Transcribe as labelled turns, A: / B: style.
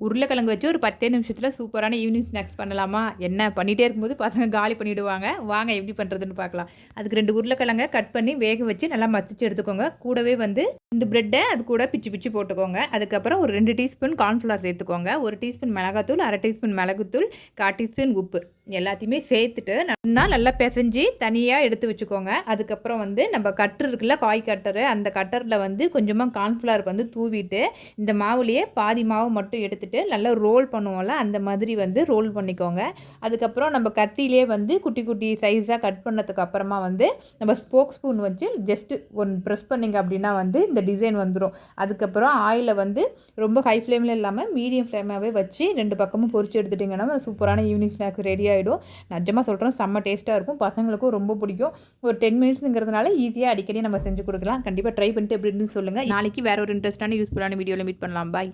A: உருளைக்கிழங்கு வச்சு ஒரு 10 நிமிஷத்தில் சூப்பரான ஈவினிங் ஸ்நாக்ஸ் பண்ணலாமா? என்ன பண்ணிகிட்டே இருக்கும்போது பசங்க காலி பண்ணிவிடுவாங்க. வாங்க எப்படி பண்ணுறதுன்னு பார்க்கலாம். அதுக்கு 2 உருளைக்கிழங்க கட் பண்ணி வேக வச்சு நல்லா மசிச்சு எடுத்துக்கோங்க. கூடவே வந்து 2 பிரெட்டை அது கூட பிச்சு பிச்சு போட்டுக்கோங்க. அதுக்கப்புறம் ஒரு 2 டீஸ்பூன் கார்ன்ஃப்ளவர் சேர்த்துக்கோங்க. 1 டீஸ்பூன் மிளகாத்தூள், 1/2 டீஸ்பூன் மிளகுத்தூள், 1/4 டீஸ்பூன் உப்பு எல்லாத்தையுமே சேர்த்துட்டு நல்லா பிசைஞ்சு தனியாக எடுத்து வச்சுக்கோங்க. அதுக்கப்புறம் வந்து நம்ம கட்டர் இருக்குல்ல, காய் கட்டரு, அந்த கட்டரில் வந்து கொஞ்சமாக கார்ன்ஃப்ளவர் வந்து தூவிட்டு இந்த மாவுலேயே பாதி மாவு மட்டும் எடுத்துகிட்டு நல்லா ரோல் பண்ணுவோம்ல, அந்த மாதிரி வந்து ரோல் பண்ணிக்கோங்க. அதுக்கப்புறம் நம்ம கத்தியிலே வந்து குட்டி குட்டி சைஸாக கட் பண்ணதுக்கு அப்புறமா வந்து நம்ம ஸ்போக் ஸ்பூன் வச்சு ஜஸ்ட்டு ஒன்று ப்ரெஸ் பண்ணிங்க அப்படின்னா வந்து இந்த டிசைன் வந்துடும். அதுக்கப்புறம் ஆயிலை வந்து ரொம்ப ஹை ஃப்ளேமில் இல்லாமல் மீடியம் ஃப்ளேமாகவே வச்சு 2 பக்கமும் பொரிச்சு எடுத்துட்டிங்கன்னா சூப்பரான ஈவினிங் ஸ்நாக்ஸ் ரெடி ஆகிடும். நிஜமாக சொல்கிறேன், செம்ம டேஸ்ட்டாக இருக்கும். பசங்களுக்கும் ரொம்ப பிடிக்கும். ஒரு 10 மினிட்ஸுங்கிறதுனால ஈஸியாக அடிக்கடி நம்ம செஞ்சு கொடுக்கலாம். கண்டிப்பாக ட்ரை பண்ணிட்டு எப்படி இருக்குன்னு சொல்லுங்கள். நாளைக்கு வேறு ஒரு இன்ட்ரெஸ்ட்டான யூஸ்ஃபுல்லான வீடியோவில் மீட் பண்ணலாம். பாய்.